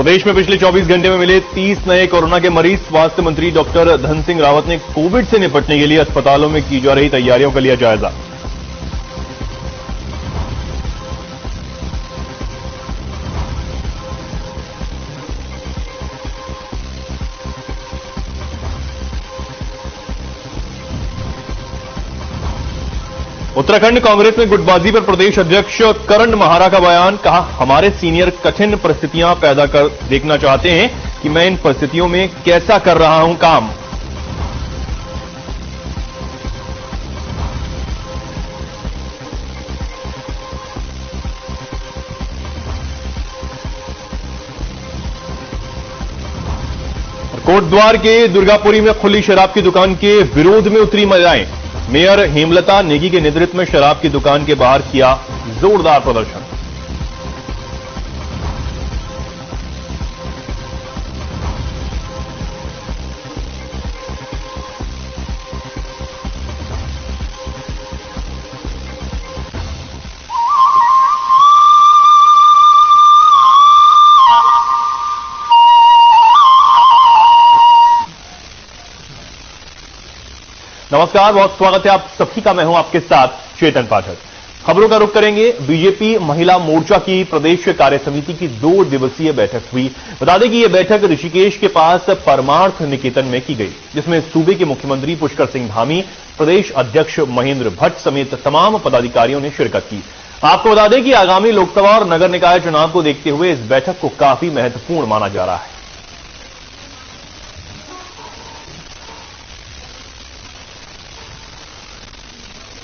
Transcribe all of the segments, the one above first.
प्रदेश में पिछले 24 घंटे में मिले 30 नए कोरोना के मरीज। स्वास्थ्य मंत्री डॉक्टर धन सिंह रावत ने कोविड से निपटने के लिए अस्पतालों में की जा रही तैयारियों का लिया जायजा। उत्तराखंड कांग्रेस में गुटबाजी पर प्रदेश अध्यक्ष करण महारा का बयान। कहा, हमारे सीनियर कठिन परिस्थितियां पैदा कर देखना चाहते हैं कि मैं इन परिस्थितियों में कैसा कर रहा हूं काम। कोटद्वार के दुर्गापुरी में खुली शराब की दुकान के विरोध में उतरी महिलाएं। मेयर हेमलता नेगी के नेतृत्व में शराब की दुकान के बाहर किया जोरदार प्रदर्शन। नमस्कार, बहुत स्वागत है आप सभी का। मैं हूं आपके साथ चेतन पाठक। खबरों का रुख करेंगे। बीजेपी महिला मोर्चा की प्रदेश कार्य समिति की 2 दिवसीय बैठक हुई। बता दें कि यह बैठक ऋषिकेश के पास परमार्थ निकेतन में की गई, जिसमें सूबे के मुख्यमंत्री पुष्कर सिंह धामी, प्रदेश अध्यक्ष महेंद्र भट्ट समेत तमाम पदाधिकारियों ने शिरकत की। आपको बता दें कि आगामी लोकसभा और नगर निकाय चुनाव को देखते हुए इस बैठक को काफी महत्वपूर्ण माना जा रहा है।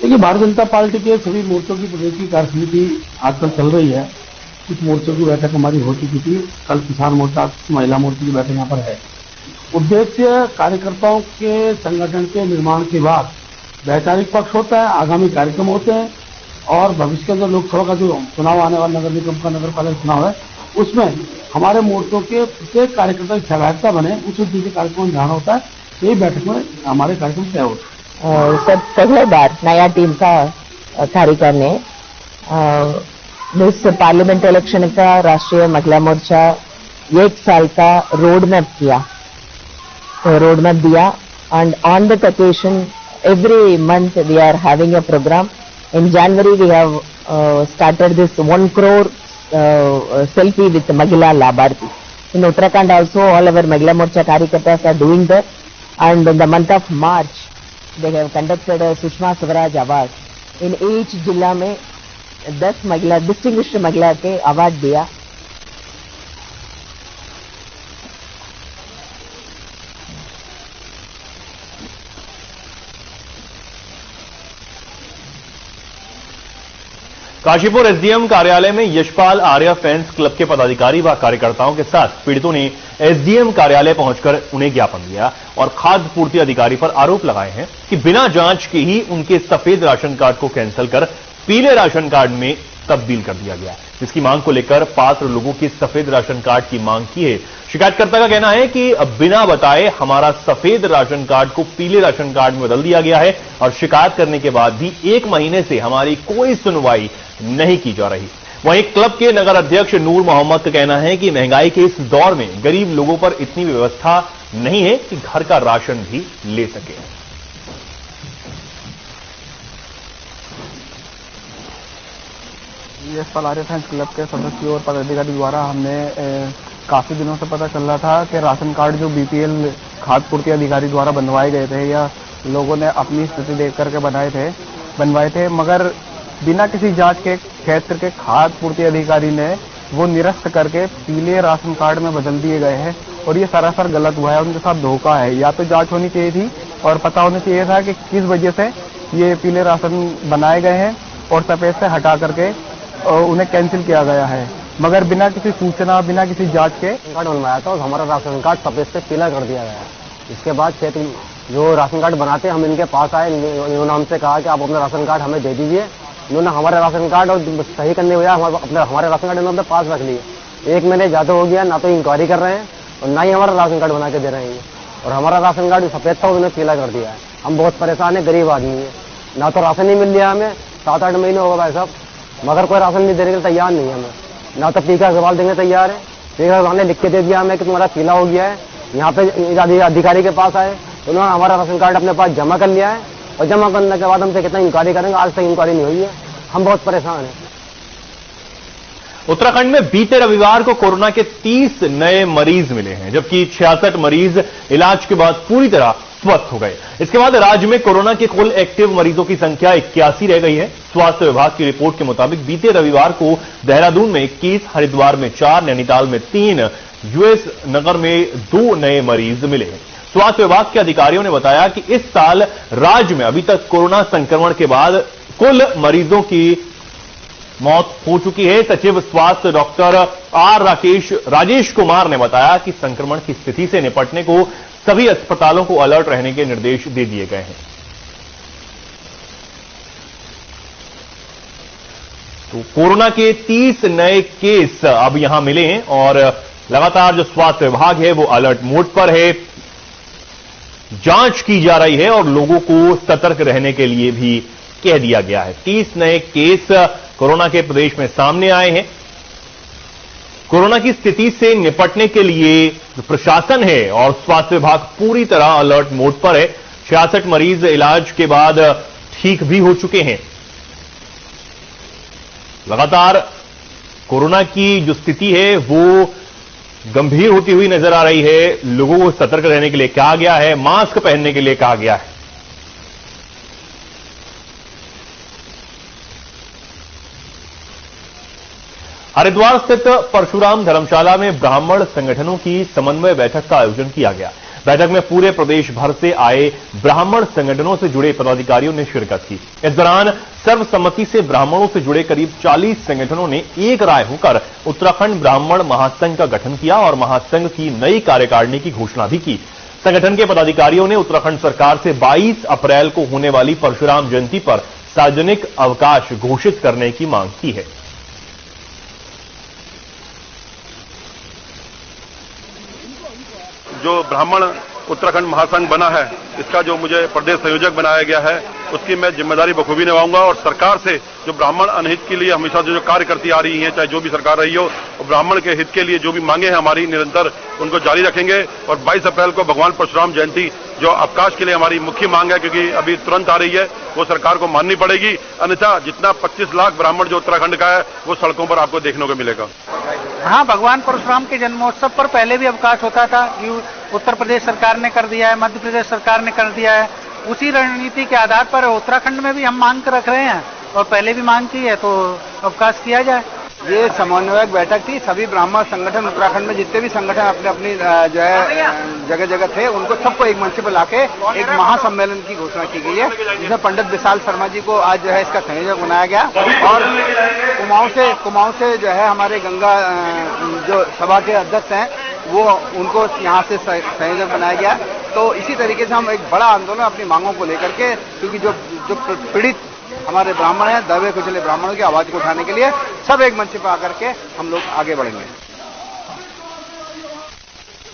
देखिए, भारतीय जनता पार्टी के सभी मोर्चों की प्रदेश की कार्य समिति आजकल चल रही है। कुछ मोर्चों की बैठक हमारी हो चुकी थी। कल किसान मोर्चा, महिला मोर्चा की बैठक यहाँ पर है। उद्देश्य कार्यकर्ताओं के संगठन के निर्माण के बाद वैचारिक पक्ष होता है, आगामी कार्यक्रम होते हैं और भविष्य के अंदर लोकसभा का जो चुनाव आने वाला नगर निगम का नगर पालिका चुनाव है, उसमें हमारे मोर्चों के प्रत्येक कार्यकर्ता की सहभागिता बने, उस उद्देश्य कार्यक्रम ध्यान होता है। यही बैठक में हमारे कार्यक्रम तय होते हैं। सब पहली बार नया टीम का कार्यक्रम ने इस पार्लियामेंट इलेक्शन का राष्ट्रीय महिला मोर्चा 1 साल का रोड मैप किया, रोड मैप दिया। And on that occasion every month we are having a programme. In January we have started this 1 crore selfie with Mahila Labharthi. In Uttarakhand also all our Mahila Morcha Karyakartas are doing that. And in the month of March they have conducted a Sushma Swaraj Award. In each जिला में 10 महिला distinguished महिला के award दिया। Kashipur SDM कार्यालय में Yashpal Arya fans club के पदाधिकारी व कार्यकर्ताओं के साथ पीड़ितों ने एसडीएम कार्यालय पहुंचकर उन्हें ज्ञापन दिया और खाद्य पूर्ति अधिकारी पर आरोप लगाए हैं कि बिना जांच के ही उनके सफेद राशन कार्ड को कैंसिल कर पीले राशन कार्ड में तब्दील कर दिया गया, जिसकी मांग को लेकर पात्र लोगों की सफेद राशन कार्ड की मांग की है। शिकायतकर्ता का कहना है कि बिना बताए हमारा सफेद राशन कार्ड को पीले राशन कार्ड में बदल दिया गया है और शिकायत करने के बाद भी 1 महीने से हमारी कोई सुनवाई नहीं की जा रही। वहीं क्लब के नगर अध्यक्ष नूर मोहम्मद का कहना है कि महंगाई के इस दौर में गरीब लोगों पर इतनी व्यवस्था नहीं है कि घर का राशन भी ले सके। यशपाल आर्या फैंस क्लब के सदस्यों और पदाधिकारी द्वारा हमने काफी दिनों से पता चल रहा था कि राशन कार्ड जो बीपीएल खाद्य पूर्ति अधिकारी द्वारा बनवाए गए थे या लोगों ने अपनी स्थिति देख करके बनवाए थे, मगर बिना किसी जांच के क्षेत्र के खाद्य पूर्ति अधिकारी ने वो निरस्त करके पीले राशन कार्ड में बदल दिए गए हैं और ये सरासर गलत हुआ है। उनके साथ धोखा है। या तो जांच होनी चाहिए थी और पता होना चाहिए था कि किस वजह से ये पीले राशन बनाए गए हैं और सफेद से हटा करके उन्हें कैंसिल किया गया है, मगर बिना किसी सूचना, बिना किसी जांच के कार्ड बनवाया था और हमारा राशन कार्ड सफेद से पीला कर दिया गया। इसके बाद जो राशन कार्ड बनाते हम इनके पास आए, इन्होंने हमसे कहा कि आप अपना राशन कार्ड हमें दे दीजिए। इन्होंने हमारे राशन कार्ड और सही करने हुआ हमारे राशन कार्ड इन्होंने अपने पास रख लिए। 1 महीने ज्यादा हो गया, ना तो इंक्वायरी कर रहे हैं और ना ही हमारा राशन कार्ड बना के दे रहे हैं। और हमारा राशन कार्ड सफेद था, उन्होंने पीला कर दिया है। हम बहुत परेशान है, गरीब आदमी है। ना तो राशन नहीं मिल रहा हमें, 7-8 महीने होगा भाई साहब, मगर कोई राशन नहीं देने के लिए तैयार नहीं है हमें। ना तो टीका सवाल देने तैयार है, हमने लिख के दे दिया हमें कि तुम्हारा पीला हो गया है। यहाँ पे अधिकारी के पास आए, उन्होंने हमारा राशन कार्ड अपने पास जमा कर लिया है और जमा करने के बाद हमसे कितना इंक्वायरी करेंगे, आज तक इंक्वायरी नहीं हुई है। हम बहुत परेशान हैं। उत्तराखंड में बीते रविवार को कोरोना के 30 नए मरीज मिले हैं, जबकि 66 मरीज इलाज के बाद पूरी तरह स्वस्थ हो गए। इसके बाद राज्य में कोरोना के कुल एक्टिव मरीजों की संख्या 81 रह गई है। स्वास्थ्य विभाग की रिपोर्ट के मुताबिक बीते रविवार को देहरादून में 21, हरिद्वार में 4, नैनीताल में 3, यूएस नगर में 2 नए मरीज मिले हैं। स्वास्थ्य विभाग के अधिकारियों ने बताया कि इस साल राज्य में अभी तक कोरोना संक्रमण के बाद कुल मरीजों की मौत हो चुकी है। सचिव स्वास्थ्य डॉक्टर राजेश कुमार ने बताया कि संक्रमण की स्थिति से निपटने को सभी अस्पतालों को अलर्ट रहने के निर्देश दे दिए गए हैं। तो कोरोना के 30 नए केस अब यहां मिले हैं और लगातार जो स्वास्थ्य विभाग है वो अलर्ट मोड पर है। जांच की जा रही है और लोगों को सतर्क रहने के लिए भी कह दिया गया है। 30 नए केस कोरोना के प्रदेश में सामने आए हैं। कोरोना की स्थिति से निपटने के लिए जो प्रशासन है और स्वास्थ्य विभाग पूरी तरह अलर्ट मोड पर है। 66 मरीज इलाज के बाद ठीक भी हो चुके हैं। लगातार कोरोना की जो स्थिति है वो गंभीर होती हुई नजर आ रही है। लोगों को सतर्क रहने के लिए कहा गया है, मास्क पहनने के लिए कहा गया है। हरिद्वार स्थित परशुराम धर्मशाला में ब्राह्मण संगठनों की समन्वय बैठक का आयोजन किया गया। बैठक में पूरे प्रदेश भर से आए ब्राह्मण संगठनों से जुड़े पदाधिकारियों ने शिरकत की। इस दौरान सर्वसम्मति से ब्राह्मणों से जुड़े करीब 40 संगठनों ने एक राय होकर उत्तराखंड ब्राह्मण महासंघ का गठन किया और महासंघ की नई कार्यकारिणी की घोषणा भी की। संगठन के पदाधिकारियों ने उत्तराखंड सरकार से 22 अप्रैल को होने वाली परशुराम जयंती पर सार्वजनिक अवकाश घोषित करने की मांग की है। जो ब्राह्मण उत्तराखंड महासंघ बना है, इसका जो मुझे प्रदेश संयोजक बनाया गया है, उसकी मैं जिम्मेदारी बखूबी निभाऊंगा और सरकार से जो ब्राह्मण अनहित के लिए हमेशा जो कार्य करती आ रही है, चाहे जो भी सरकार रही हो, और ब्राह्मण के हित के लिए जो भी मांगे हैं हमारी निरंतर उनको जारी रखेंगे। और 22 अप्रैल को भगवान परशुराम जयंती जो अवकाश के लिए हमारी मुख्य मांग है, क्योंकि अभी तुरंत आ रही है, वो सरकार को माननी पड़ेगी। अन्यथा जितना 25 लाख ब्राह्मण जो उत्तराखंड का है वो सड़कों पर आपको देखने को मिलेगा। हाँ, भगवान परशुराम के जन्मोत्सव पर पहले भी अवकाश होता था। उत्तर प्रदेश सरकार ने कर दिया है, मध्य प्रदेश सरकार ने कर दिया है। उसी रणनीति के आधार पर उत्तराखंड में भी हम मांग रख रहे हैं और पहले भी मांग की है, तो अवकाश किया जाए। ये समन्वयक बैठक थी। सभी ब्राह्मण संगठन उत्तराखंड में जितने भी संगठन अपने अपनी जो है जगह जगह थे, उनको सबको एक मंच पर लाके एक महासम्मेलन की घोषणा की गई है, जिसमें पंडित विशाल शर्मा जी को आज जो है इसका संयोजक बनाया गया। और कुमाऊं से जो है हमारे गंगा जो सभा के अध्यक्ष हैं, वो उनको यहाँ से संयोजक बनाया गया। तो इसी तरीके से हम एक बड़ा आंदोलन अपनी मांगों को लेकर के, क्योंकि जो पीड़ित हमारे ब्राह्मण हैं, दबे कुचले ब्राह्मणों की आवाज को उठाने के लिए सब एक मंच पर आकर के हम लोग आगे बढ़ेंगे।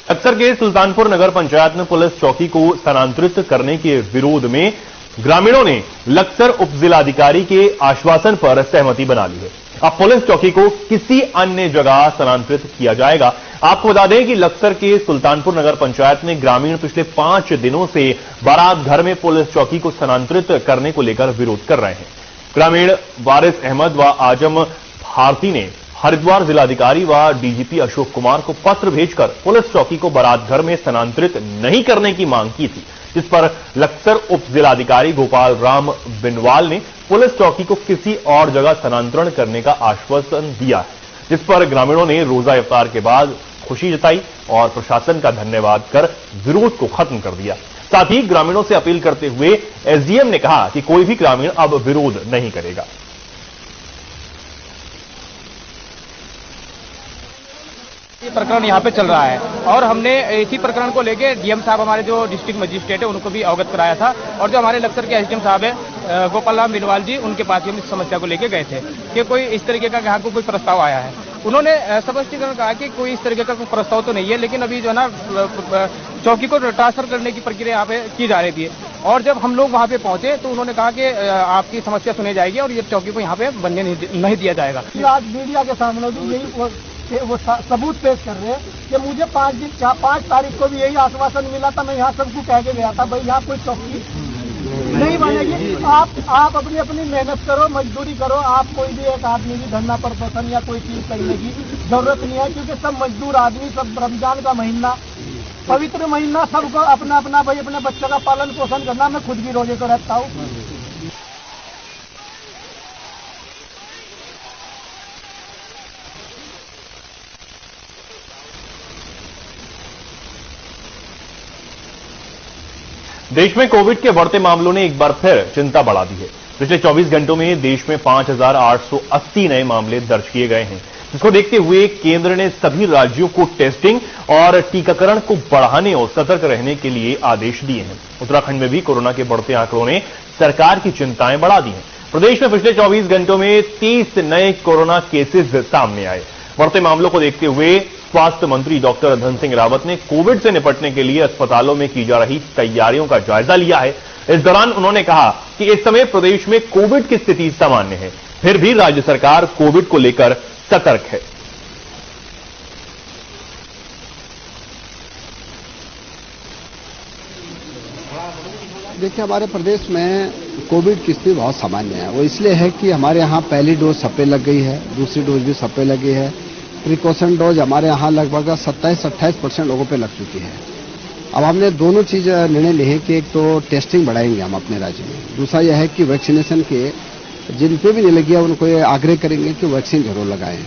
अक्सर के सुल्तानपुर नगर पंचायत में पुलिस चौकी को स्थानांतरित करने के विरोध में ग्रामीणों ने लक्सर उप जिलाधिकारी के आश्वासन पर सहमति बना ली है। अब पुलिस चौकी को किसी अन्य जगह स्थानांतरित किया जाएगा। आपको बता दें कि लक्सर के सुल्तानपुर नगर पंचायत में ग्रामीण पिछले 5 दिनों से बारात घर में पुलिस चौकी को स्थानांतरित करने को लेकर विरोध कर रहे हैं। ग्रामीण वारिस अहमद व आजम भारती ने हरिद्वार जिलाधिकारी व डीजीपी अशोक कुमार को पत्र भेजकर पुलिस चौकी को बारात घर में स्थानांतरित नहीं करने की मांग की थी, जिस पर लक्सर उप जिलाधिकारी गोपाल राम बिनवाल ने पुलिस चौकी को किसी और जगह स्थानांतरण करने का आश्वासन दिया है, जिस पर ग्रामीणों ने रोजा इफ्तार के बाद खुशी जताई और प्रशासन का धन्यवाद कर विरोध को खत्म कर दिया। साथ ही ग्रामीणों से अपील करते हुए एसडीएम ने कहा कि कोई भी ग्रामीण अब विरोध नहीं करेगा। ये प्रकरण यहाँ पे चल रहा है और हमने इसी प्रकरण को लेके डीएम साहब हमारे जो डिस्ट्रिक्ट मजिस्ट्रेट है उनको भी अवगत कराया था और जो हमारे लक्सर के एसडीएम साहब है गोपाल राम बिनवाल जी, उनके पास हम इस समस्या को लेके गए थे कि कोई इस तरीके का यहाँ को कोई प्रस्ताव आया है। उन्होंने स्पष्टीकरण कहा कि कोई इस तरीके का कोई प्रस्ताव तो नहीं है, लेकिन अभी जो है ना चौकी को ट्रांसफर करने की प्रक्रिया यहाँ पे की जा रही थी। और जब हम लोग वहाँ पे पहुंचे तो उन्होंने कहा कि आपकी समस्या सुनी जाएगी और ये चौकी को यहाँ पे बनने नहीं दिया जाएगा। आज मीडिया के सामने भी यही वो सबूत पेश कर रहे हैं कि मुझे 5 तारीख को भी यही आश्वासन मिला था। मैं यहाँ सबको कह के गया था भाई यहाँ कोई चौकी नहीं बनेगी, आप अपनी मेहनत करो, मजदूरी करो, आप कोई भी एक आदमी भी धरना प्रदर्शन या कोई चीज करने की जरूरत नहीं है, क्योंकि सब मजदूर आदमी, सब रमजान का महीना, पवित्र महीना, सबको अपना अपना भाई अपने बच्चों का पालन पोषण करना। मैं खुद भी रोजे को रहता हूँ। देश में कोविड के बढ़ते मामलों ने एक बार फिर चिंता बढ़ा दी है। पिछले 24 घंटों में देश में 5,880 नए मामले दर्ज किए गए हैं, जिसको देखते हुए केंद्र ने सभी राज्यों को टेस्टिंग और टीकाकरण को बढ़ाने और सतर्क रहने के लिए आदेश दिए हैं। उत्तराखंड में भी कोरोना के बढ़ते आंकड़ों ने सरकार की चिंताएं बढ़ा दी हैं। प्रदेश में पिछले 24 घंटों में 30 नए कोरोना केसेस सामने आए। बढ़ते मामलों को देखते हुए स्वास्थ्य मंत्री डॉक्टर धन सिंह रावत ने कोविड से निपटने के लिए अस्पतालों में की जा रही तैयारियों का जायजा लिया है। इस दौरान उन्होंने कहा कि इस समय प्रदेश में कोविड की स्थिति सामान्य है, फिर भी राज्य सरकार कोविड को लेकर सतर्क है। देखिए, हमारे प्रदेश में कोविड की स्थिति बहुत सामान्य है। वो इसलिए है कि हमारे यहाँ पहली डोज सब पे लग गई है, दूसरी डोज भी सब पे लगी है। प्रिकॉशन डोज हमारे यहाँ लगभग 27-28% लोगों पे लग चुकी है। अब हमने दोनों चीज निर्णय लिए हैं कि एक तो टेस्टिंग बढ़ाएंगे हम अपने राज्य में, दूसरा यह है कि वैक्सीनेशन के जिन पे भी नहीं लगी है उनको ये आग्रह करेंगे कि वैक्सीन जरूर लगाएं।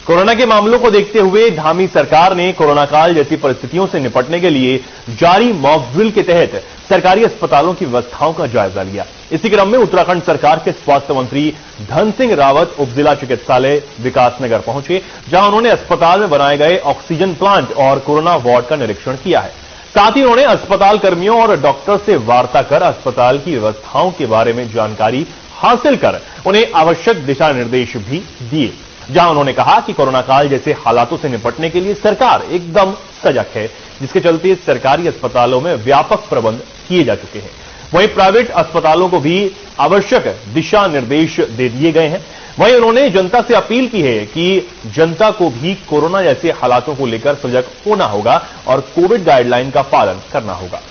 कोरोना के मामलों को देखते हुए धामी सरकार ने कोरोना काल जैसी परिस्थितियों से निपटने के लिए जारी मॉक ड्रिल के तहत सरकारी अस्पतालों की व्यवस्थाओं का जायजा लिया। इसी क्रम में उत्तराखंड सरकार के स्वास्थ्य मंत्री धन सिंह रावत उपजिला चिकित्सालय विकासनगर पहुंचे, जहां उन्होंने अस्पताल में बनाए गए ऑक्सीजन प्लांट और कोरोना वार्ड का निरीक्षण किया है। साथ ही उन्होंने अस्पताल कर्मियों और डॉक्टर से वार्ता कर अस्पताल की व्यवस्थाओं के बारे में जानकारी हासिल कर उन्हें आवश्यक दिशा निर्देश भी दिए, जहां उन्होंने कहा कि कोरोना काल जैसे हालातों से निपटने के लिए सरकार एकदम सजग है, जिसके चलते सरकारी अस्पतालों में व्यापक प्रबंध किए जा चुके हैं। वहीं प्राइवेट अस्पतालों को भी आवश्यक दिशा निर्देश दे दिए गए हैं। वहीं उन्होंने जनता से अपील की है कि जनता को भी कोरोना जैसे हालातों को लेकर सजग होना होगा और कोविड गाइडलाइन का पालन करना होगा।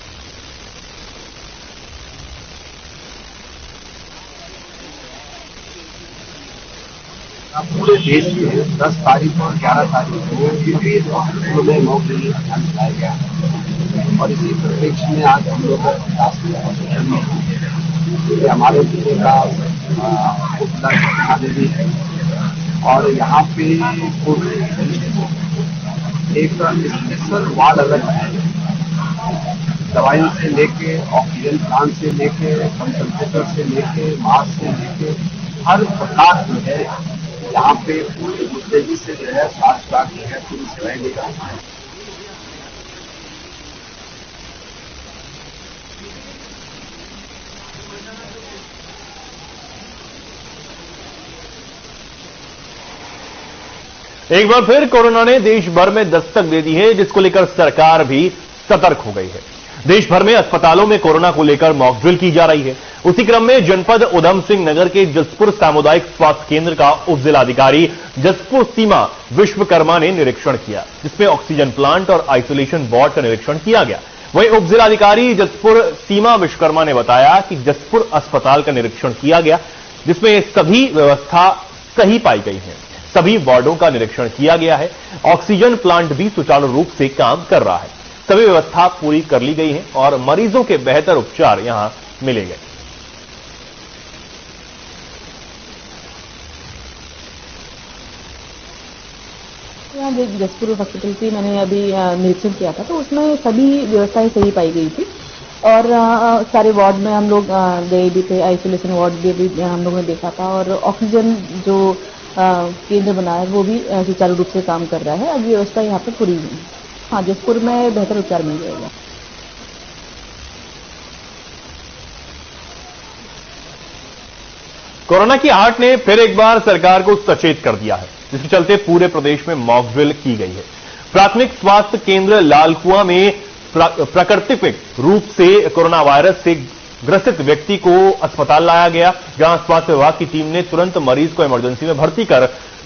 पूरे देश में 10 तारीख और 11 तारीख को मॉक ड्रिल अभियान चलाया गया है और इसी परिप्रेक्ष्य में आज हम लोग हमारे जिले का उपजिला भी है और यहाँ पे एक स्पेशल वार्ड अलग है। दवाइयों से लेके ऑक्सीजन प्लांट से लेके कंसंट्रेटर से लेके मास्क से लेके हर प्रकार की है। यहाँ पे पूरी मुस्तैदी से जो है स्वास्थ्य विभाग जो है पूरी सेवाएं दे रहा है। एक बार फिर कोरोना ने देश भर में दस्तक दे दी है, जिसको लेकर सरकार भी सतर्क हो गई है। देश भर में अस्पतालों में कोरोना को लेकर मॉक ड्रिल की जा रही है। उसी क्रम में जनपद उधम सिंह नगर के जसपुर सामुदायिक स्वास्थ्य केंद्र का उपजिलाधिकारी जसपुर सीमा विश्वकर्मा ने निरीक्षण किया, जिसमें ऑक्सीजन प्लांट और आइसोलेशन वार्ड का निरीक्षण किया गया। वहीं उपजिलाधिकारी जसपुर सीमा विश्वकर्मा ने बताया कि जसपुर अस्पताल का निरीक्षण किया गया, जिसमें सभी व्यवस्था सही पाई गई है। सभी वार्डों का निरीक्षण किया गया है। ऑक्सीजन प्लांट भी सुचारू रूप से काम कर रहा है। सभी व्यवस्था पूरी कर ली गई है और मरीजों के बेहतर उपचार यहां मिलेंगे। यहाँ जसपुर हॉस्पिटल की मैंने अभी निरीक्षण किया था, तो उसमें सभी व्यवस्थाएं सही पाई गई थी और सारे वार्ड में हम लोग गए भी थे। आइसोलेशन वार्ड भी हम लोगों ने देखा था और ऑक्सीजन जो केंद्र बना है वो भी सुचारू रूप से काम कर रहा है। अब व्यवस्था यहाँ पे पूरी है। हाँ, जसपुर में बेहतर उपचार मिल जाएगा। कोरोना की आहट ने फिर एक बार सरकार को सचेत कर दिया है, जिसके चलते पूरे प्रदेश में मॉक ड्रिल की गई है। प्राथमिक स्वास्थ्य केंद्र लालकुआं में प्राकृतिक रूप से कोरोना वायरस से ग्रसित व्यक्ति को अस्पताल लाया गया, जहां स्वास्थ्य विभाग की टीम ने तुरंत मरीज को इमरजेंसी में भर्ती कर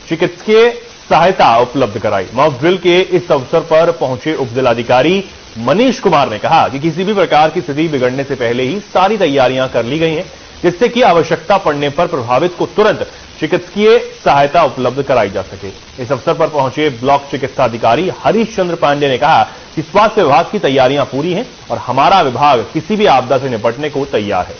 चिकित्सकीय सहायता उपलब्ध कराई। मॉक ड्रिल के इस अवसर पर पहुंचे उपजिलाधिकारी मनीष कुमार ने कहा कि किसी भी प्रकार की स्थिति बिगड़ने से पहले ही सारी तैयारियां कर ली गई हैं, जिससे कि आवश्यकता पड़ने पर प्रभावित को तुरंत चिकित्सकीय सहायता उपलब्ध कराई जा सके। इस अवसर पर पहुंचे ब्लॉक चिकित्सा अधिकारी हरीश चंद्र पांडे ने कहा कि स्वास्थ्य विभाग की तैयारियां पूरी हैं और हमारा विभाग किसी भी आपदा से निपटने को तैयार है।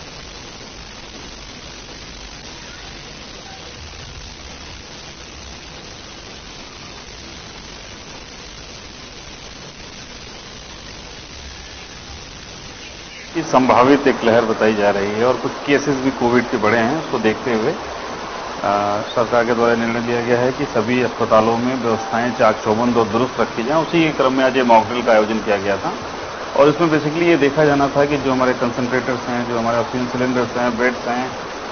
की संभावित एक लहर बताई जा रही है और कुछ केसेस भी कोविड के बढ़े हैं। उसको देखते हुए सरकार के द्वारा निर्णय लिया गया है कि सभी अस्पतालों में व्यवस्थाएं चाक-चौबंद और दुरुस्त रखी जाएं। उसी के क्रम में आज ये मॉक ड्रिल का आयोजन किया गया था और इसमें बेसिकली ये देखा जाना था कि जो हमारे कंसंट्रेटर्स हैं, जो हमारे ऑक्सीजन सिलेंडर्स हैं, बेड्स हैं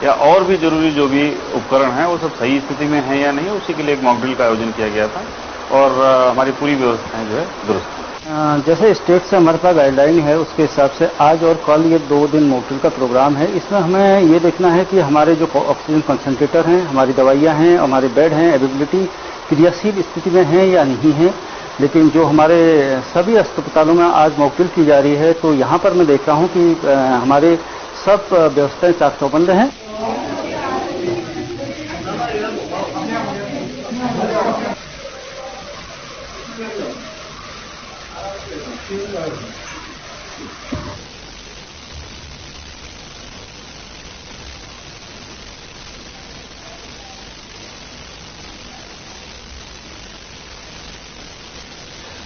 या और भी जरूरी जो भी उपकरण हैं वो सब सही स्थिति में हैं या नहीं, उसी के लिए एक मॉक ड्रिल का आयोजन किया गया था और हमारी पूरी व्यवस्थाएं जो है दुरुस्त। जैसे स्टेट से हमारे पास गाइडलाइन है, उसके हिसाब से आज और कल ये 2 दिन मॉक ड्रिल का प्रोग्राम है। इसमें हमें ये देखना है कि हमारे जो ऑक्सीजन कंसंट्रेटर हैं, हमारी दवाइयां हैं, हमारे बेड हैं, अवेलेबिलिटी क्रियाशील स्थिति में हैं या नहीं है। लेकिन जो हमारे सभी अस्पतालों में आज मॉक ड्रिल की जा रही है, तो यहाँ पर मैं देख रहा हूँ कि हमारे सब व्यवस्थाएं चाक-चौबंद हैं।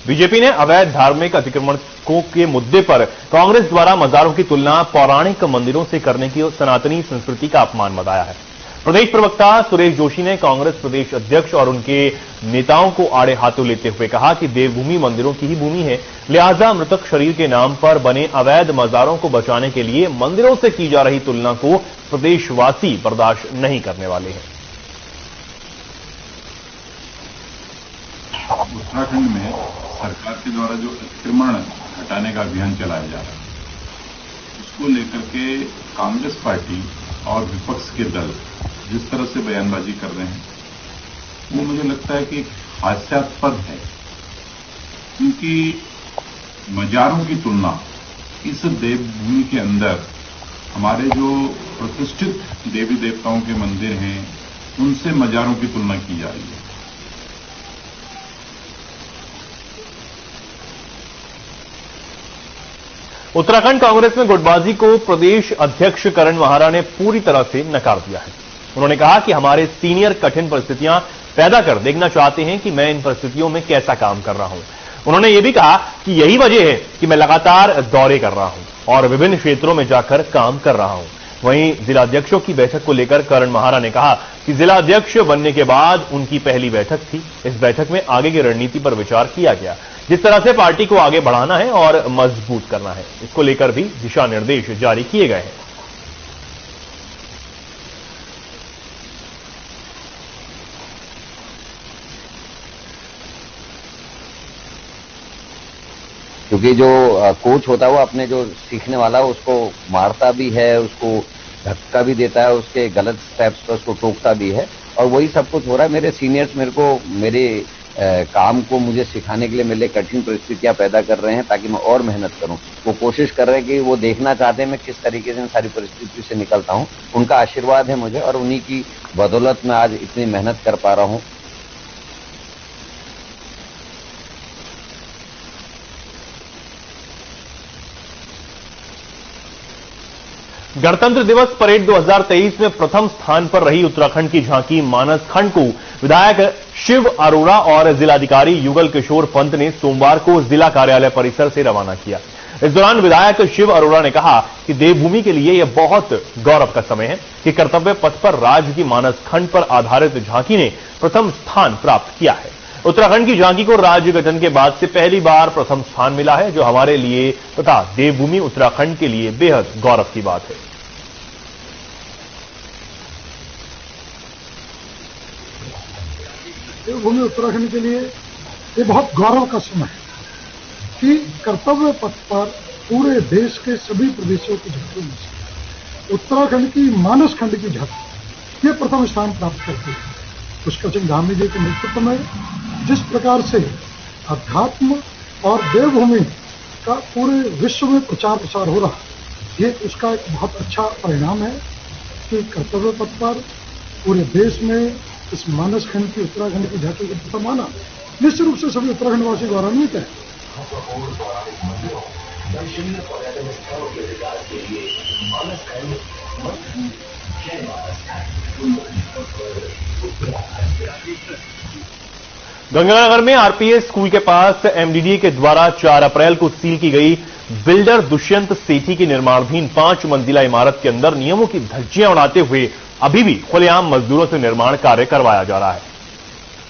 बीजेपी ने अवैध धार्मिक अतिक्रमणों के मुद्दे पर कांग्रेस द्वारा मजारों की तुलना पौराणिक मंदिरों से करने की सनातनी संस्कृति का अपमान बताया है। प्रदेश प्रवक्ता सुरेश जोशी ने कांग्रेस प्रदेश अध्यक्ष और उनके नेताओं को आड़े हाथों लेते हुए कहा कि देवभूमि मंदिरों की ही भूमि है, लिहाजा मृतक शरीर के नाम पर बने अवैध मजारों को बचाने के लिए मंदिरों से की जा रही तुलना को प्रदेशवासी बर्दाश्त नहीं करने वाले हैं। उत्तराखंड में सरकार के द्वारा जो अतिक्रमण हटाने का अभियान चलाया जा रहा है, उसको लेकर के कांग्रेस पार्टी और विपक्ष के दल जिस तरह से बयानबाजी कर रहे हैं, वो मुझे लगता है कि हास्यास्पद है, क्योंकि मजारों की तुलना इस देवभूमि के अंदर हमारे जो प्रतिष्ठित देवी देवताओं के मंदिर हैं, उनसे मजारों की तुलना की जा रही है। उत्तराखंड कांग्रेस में गुटबाजी को प्रदेश अध्यक्ष करण माहरा ने पूरी तरह से नकार दिया है। उन्होंने कहा कि हमारे सीनियर कठिन परिस्थितियां पैदा कर देखना चाहते हैं कि मैं इन परिस्थितियों में कैसा काम कर रहा हूं। उन्होंने यह भी कहा कि यही वजह है कि मैं लगातार दौरे कर रहा हूं और विभिन्न क्षेत्रों में जाकर काम कर रहा हूं। वहीं जिलाध्यक्षों की बैठक को लेकर करण माहरा ने कहा कि जिलाध्यक्ष बनने के बाद उनकी पहली बैठक थी। इस बैठक में आगे की रणनीति पर विचार किया गया, जिस तरह से पार्टी को आगे बढ़ाना है और मजबूत करना है। इसको लेकर भी दिशा निर्देश जारी किए गए हैं। क्योंकि जो कोच होता है वो अपने जो सीखने वाला है उसको मारता भी है, उसको धक्का भी देता है, उसके गलत स्टेप्स पर उसको टोकता भी है, और वही सब कुछ हो रहा है। मेरे सीनियर्स मेरे को मेरे काम को मुझे सिखाने के लिए मेरे लिए कठिन परिस्थितियां पैदा कर रहे हैं ताकि मैं और मेहनत करूं। वो कोशिश कर रहे हैं कि वो देखना चाहते हैं मैं किस तरीके से इन सारी परिस्थितियों से निकलता हूं। उनका आशीर्वाद है मुझे और उन्हीं की बदौलत मैं आज इतनी मेहनत कर पा रहा हूं। गणतंत्र दिवस परेड 2023 में प्रथम स्थान पर रही उत्तराखंड की झांकी मानस खंड को विधायक शिव अरोड़ा और जिलाधिकारी युगल किशोर पंत ने सोमवार को जिला कार्यालय परिसर से रवाना किया। इस दौरान विधायक शिव अरोड़ा ने कहा कि देवभूमि के लिए यह बहुत गौरव का समय है कि कर्तव्य पथ पर राज्य की मानस खंड पर आधारित झांकी ने प्रथम स्थान प्राप्त किया है। उत्तराखंड की झांकी को राज्य गठन के बाद से पहली बार प्रथम स्थान मिला है, जो हमारे लिए तथा देवभूमि उत्तराखंड के लिए बेहद गौरव की बात है। देवभूमि उत्तराखंड के लिए ये बहुत गौरव का समय है कि कर्तव्य पथ पर पूरे देश के सभी प्रदेशों की झांकियों में से उत्तराखंड की मानस खंड की झांकी ये प्रथम स्थान प्राप्त करती है। पुष्कर सिंह धामी जी के नेतृत्व में जिस प्रकार से अध्यात्म और देवभूमि का पूरे विश्व में प्रचार प्रसार हो रहा है, ये उसका एक बहुत अच्छा परिणाम है कि कर्तव्य पथ पर पूरे देश में इस मानस खंड की उत्तराखंड की झांकी को प्रथम आना निश्चित रूप से सभी उत्तराखंडवासी गौरवान्वित है। गंगानगर में आरपीएस स्कूल के पास एमडीडीए के द्वारा 4 अप्रैल को सील की गई बिल्डर दुष्यंत सेठी की निर्माणाधीन 5 मंजिला इमारत के अंदर नियमों की धज्जियां उड़ाते हुए अभी भी खुलेआम मजदूरों से निर्माण कार्य करवाया जा रहा है,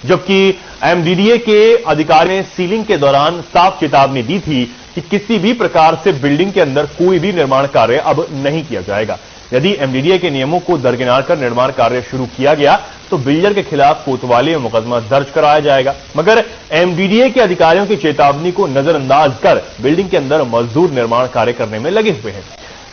जबकि एमडीडीए के अधिकारी ने सीलिंग के दौरान साफ चेतावनी दी थी कि किसी भी प्रकार से बिल्डिंग के अंदर कोई भी निर्माण कार्य अब नहीं किया जाएगा। यदि एमडीडीए के नियमों को दरकिनार कर निर्माण कार्य शुरू किया गया तो बिल्डर के खिलाफ कोतवाली में मुकदमा दर्ज कराया जाएगा। मगर एमडीडीए के अधिकारियों की चेतावनी को नजरअंदाज कर बिल्डिंग के अंदर मजदूर निर्माण कार्य करने में लगे हुए हैं।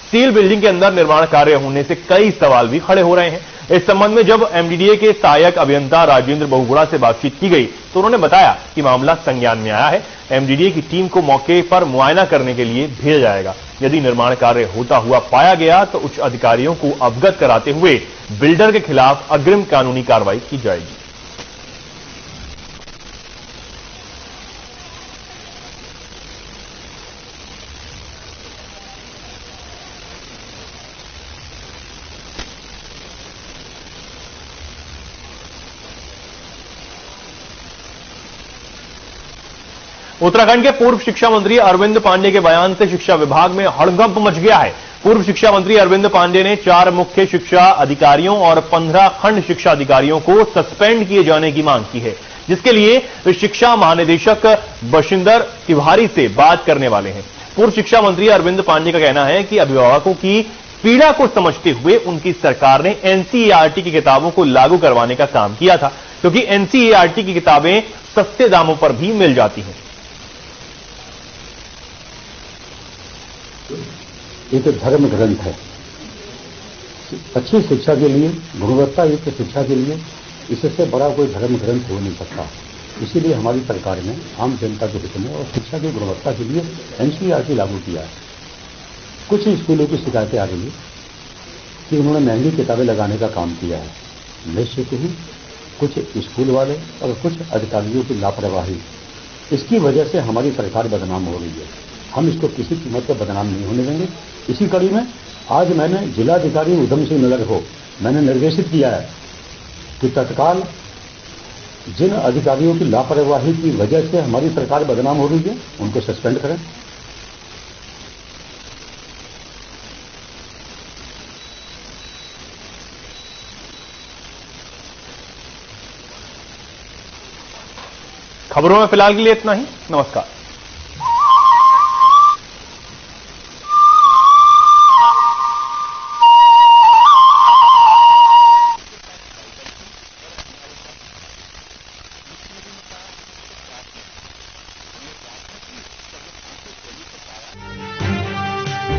स्टील बिल्डिंग के अंदर निर्माण कार्य होने से कई सवाल भी खड़े हो रहे हैं। इस संबंध में जब एमडीडीए के सहायक अभियंता राजेंद्र बहुगुणा से बातचीत की गई तो उन्होंने बताया कि मामला संज्ञान में आया है। एमडीडीए की टीम को मौके पर मुआयना करने के लिए भेजा जाएगा। यदि निर्माण कार्य होता हुआ पाया गया तो उच्च अधिकारियों को अवगत कराते हुए बिल्डर के खिलाफ अग्रिम कानूनी कार्रवाई की जाएगी। उत्तराखंड के पूर्व शिक्षा मंत्री अरविंद पांडे के बयान से शिक्षा विभाग में हड़कंप मच गया है। पूर्व शिक्षा मंत्री अरविंद पांडे ने 4 मुख्य शिक्षा अधिकारियों और 15 खंड शिक्षा अधिकारियों को सस्पेंड किए जाने की मांग की है, जिसके लिए वे शिक्षा महानिदेशक बशिंदर तिवारी से बात करने वाले हैं। पूर्व शिक्षा मंत्री अरविंद पांडे का कहना है कि अभिभावकों की पीड़ा को समझते हुए उनकी सरकार ने एनसीईआरटी की किताबों को लागू करवाने का काम किया था, क्योंकि एनसीईआरटी की किताबें सस्ते दामों पर भी मिल जाती हैं। एक धर्म ग्रंथ है। अच्छी शिक्षा के लिए, गुणवत्ता युक्त शिक्षा के लिए इससे बड़ा कोई धर्म ग्रंथ हो नहीं सकता। इसीलिए हमारी सरकार ने आम जनता के हित में और शिक्षा की गुणवत्ता के लिए एनसीईआरटी लागू किया है। कुछ स्कूलों की शिकायतें आ रही है कि उन्होंने महंगी किताबें लगाने का काम किया है। निश्चित ही कुछ स्कूल वाले और कुछ अधिकारियों की लापरवाही, इसकी वजह से हमारी सरकार बदनाम हो रही है। हम इसको किसी कीमत पर बदनाम नहीं होने देंगे। इसी कड़ी में आज मैंने जिलाधिकारी उधम सिंह नगर को मैंने निर्देशित किया है कि तत्काल जिन अधिकारियों की लापरवाही की वजह से हमारी सरकार बदनाम हो रही है उनको सस्पेंड करें। खबरों में फिलहाल के लिए इतना ही। नमस्कार।